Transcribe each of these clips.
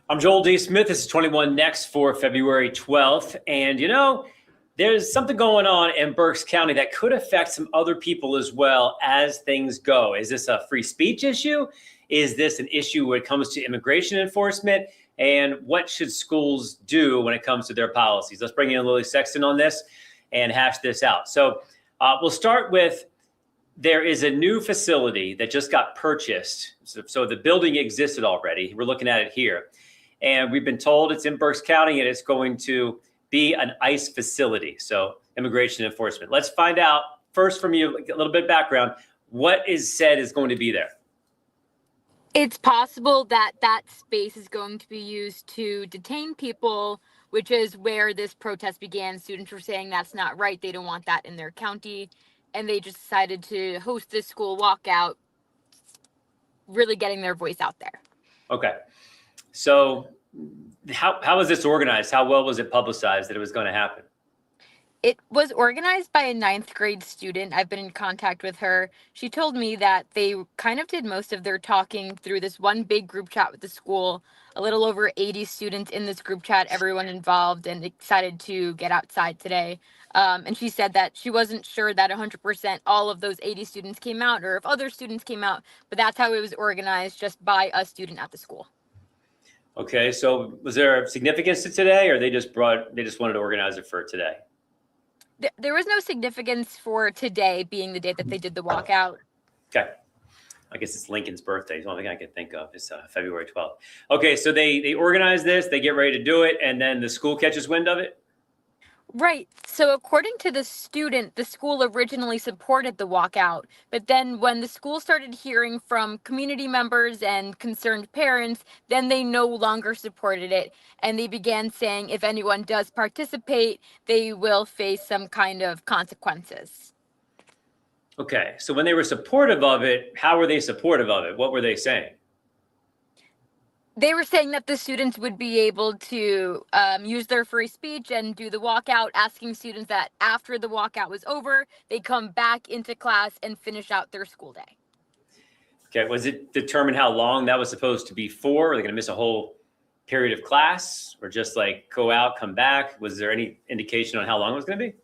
I'm Joel D. Smith. This is 21 Next for February 12th. And there's something going on in Berks County that could affect some other people as well as things go. Is this a free speech issue? Is this an issue when it comes to immigration enforcement? And what should schools do when it comes to their policies? Let's bring in Lily Sexton on this and hash this out. So we'll start with there is a new facility that just got purchased. So the building existed already. We're looking at it here. And we've been told it's in Berks County and it's going to be an ICE facility. So immigration enforcement. Let's find out first from you, a little bit of background. What is said is going to be there? It's possible that that space is going to be used to detain people, which is where this protest began. Students were saying that's not right. They don't want that in their county. And they just decided to host this school walkout, really getting their voice out there. Okay. So how was this organized? How well was it publicized that it was going to happen? It was organized by a 9th grade student. I've been in contact with her. She told me that they kind of did most of their talking through this one big group chat with the school. A little over 80 students in this group chat, everyone involved and excited to get outside today. And she said that she wasn't sure that 100% all of those 80 students came out or if other students came out, but that's how it was organized, just by a student at the school. Okay, so was there significance to today, or they just wanted to organize it for today? There was no significance for today being the day that they did the walkout. Okay. I guess it's Lincoln's birthday. The only thing I can think of is February 12th. Okay, so they organize this, they get ready to do it, and then the school catches wind of it? Right. So according to the student, the school originally supported the walkout, but then when the school started hearing from community members and concerned parents, then they no longer supported it. And they began saying if anyone does participate, they will face some kind of consequences. Okay, so when they were supportive of it, how were they supportive of it? What were they saying? They were saying that the students would be able to use their free speech and do the walkout, asking students that after the walkout was over, they come back into class and finish out their school day. Okay, was it determined how long that was supposed to be for? Are they going to miss a whole period of class, or just like go out, come back? Was there any indication on how long it was going to be?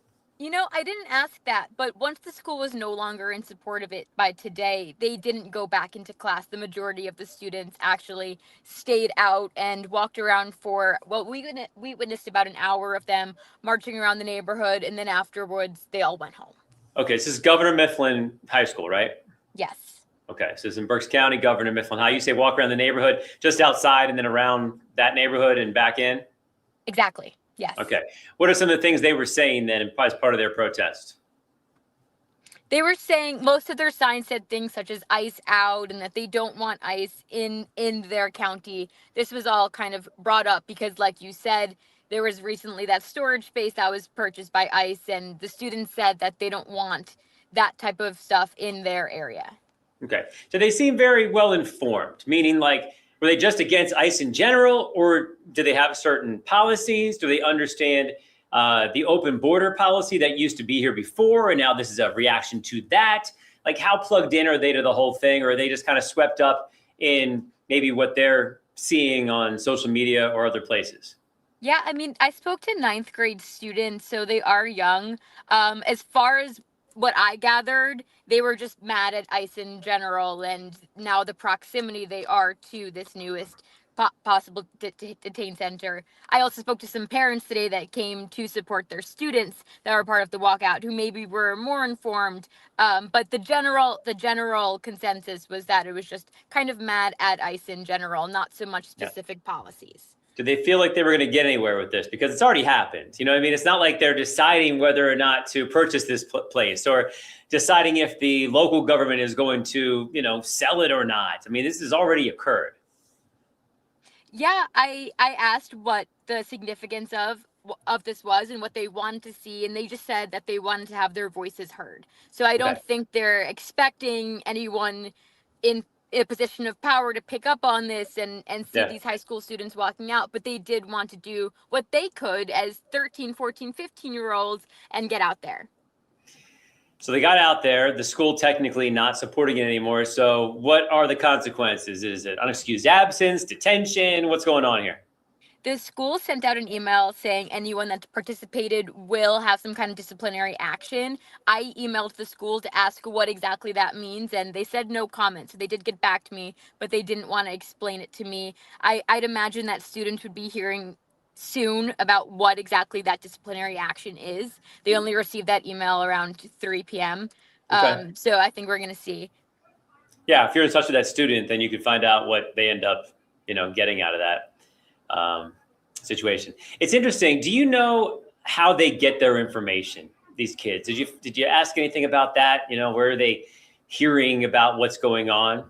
I didn't ask that, but once the school was no longer in support of it by today, they didn't go back into class. The majority of the students actually stayed out and walked around for, well, we witnessed about an hour of them marching around the neighborhood, and then afterwards, they all went home. Okay, so this is Governor Mifflin High School, right? Yes. Okay, so it's in Berks County, Governor Mifflin High. You say walk around the neighborhood, just outside and then around that neighborhood and back in? Exactly. Yes. Okay. What are some of the things they were saying then as part of their protest? They were saying most of their signs said things such as ICE out and that they don't want ICE in their county. This was all kind of brought up because, like you said, there was recently that storage space that was purchased by ICE, and the students said that they don't want that type of stuff in their area. Okay. So they seem very well informed, meaning like, were they just against ICE in general, or do they have certain policies? Do they understand the open border policy that used to be here before, and now this is a reaction to that? Like, how plugged in are they to the whole thing, or are they just kind of swept up in maybe what they're seeing on social media or other places? Yeah, I mean, I spoke to 9th grade students, so they are young. As far as what I gathered, they were just mad at ICE in general, and now the proximity they are to this newest possible detain center. I also spoke to some parents today that came to support their students that were part of the walkout, who maybe were more informed. But the general consensus was that it was just kind of mad at ICE in general, not so much specific policies. Do they feel like they were going to get anywhere with this? Because it's already happened. You know what I mean? It's not like they're deciding whether or not to purchase this place or deciding if the local government is going to, sell it or not. I mean, this has already occurred. Yeah, I asked what the significance of this was and what they wanted to see, and they just said that they wanted to have their voices heard. So I don't think they're expecting anyone in a position of power to pick up on this and see these high school students walking out, but they did want to do what they could as 13, 14, 15-year-olds and get out there. So they got out there, the school technically not supporting it anymore. So what are the consequences? Is it unexcused absence, detention? What's going on here? The school sent out an email saying anyone that participated will have some kind of disciplinary action. I emailed the school to ask what exactly that means, and they said no comment. So they did get back to me, but they didn't want to explain it to me. I'd imagine that students would be hearing soon about what exactly that disciplinary action is. They only received that email around 3 p.m. Okay. So I think we're going to see. Yeah, if you're in touch with that student, then you could find out what they end up, getting out of that situation. It's interesting. Do you know how they get their information? These kids. Did you ask anything about that? Where are they hearing about what's going on?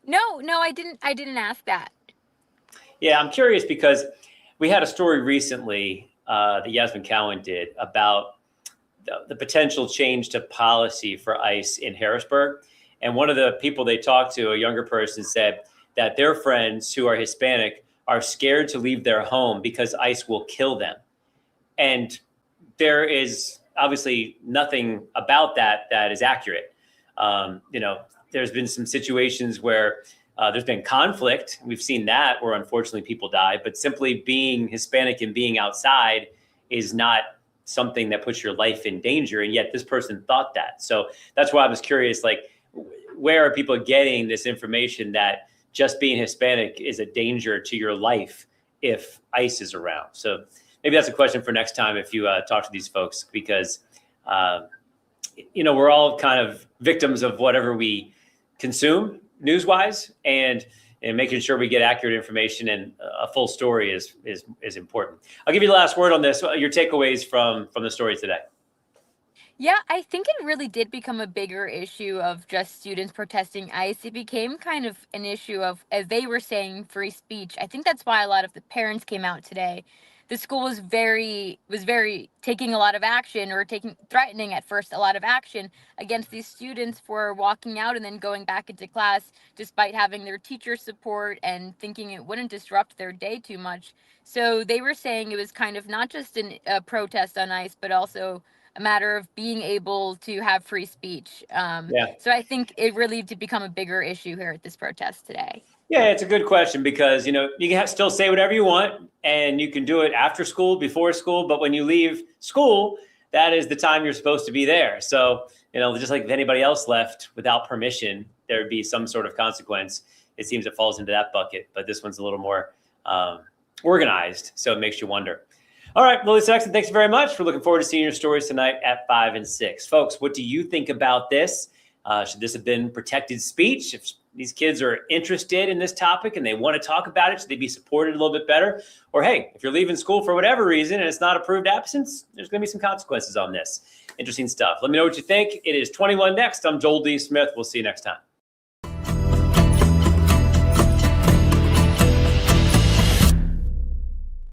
No, I didn't ask that. Yeah, I'm curious because we had a story recently that Yasmin Cowan did about the potential change to policy for ICE in Harrisburg. And one of the people they talked to, a younger person, said that their friends who are Hispanic are scared to leave their home because ICE will kill them. And there is obviously nothing about that is accurate. There's been some situations where there's been conflict. We've seen that where unfortunately people die, but simply being Hispanic and being outside is not something that puts your life in danger. And yet this person thought that. So that's why I was curious, where are people getting this information that just being Hispanic is a danger to your life if ICE is around? So maybe that's a question for next time if you talk to these folks, because, we're all kind of victims of whatever we consume news-wise, and making sure we get accurate information and a full story is important. I'll give you the last word on this. Your takeaways from the story today. Yeah, I think it really did become a bigger issue of just students protesting ICE. It became kind of an issue of, as they were saying, free speech. I think that's why a lot of the parents came out today. The school was very taking a lot of action, or threatening at first a lot of action against these students for walking out and then going back into class despite having their teacher support and thinking it wouldn't disrupt their day too much. So they were saying it was kind of not just a protest on ICE, but also a matter of being able to have free speech. Yeah. So I think it really did become a bigger issue here at this protest today. Yeah, it's a good question because, you can still say whatever you want and you can do it after school, before school. But when you leave school, that is the time you're supposed to be there. So, just like if anybody else left without permission, there would be some sort of consequence. It seems it falls into that bucket, but this one's a little more organized. So it makes you wonder. All right, Lily Sexton, thanks very much. We're looking forward to seeing your stories tonight at 5 and 6. Folks, what do you think about this? Should this have been protected speech? If these kids are interested in this topic and they want to talk about it, should they be supported a little bit better? Or, hey, if you're leaving school for whatever reason and it's not approved absence, there's going to be some consequences on this. Interesting stuff. Let me know what you think. It is 21 next. I'm Joel D. Smith. We'll see you next time.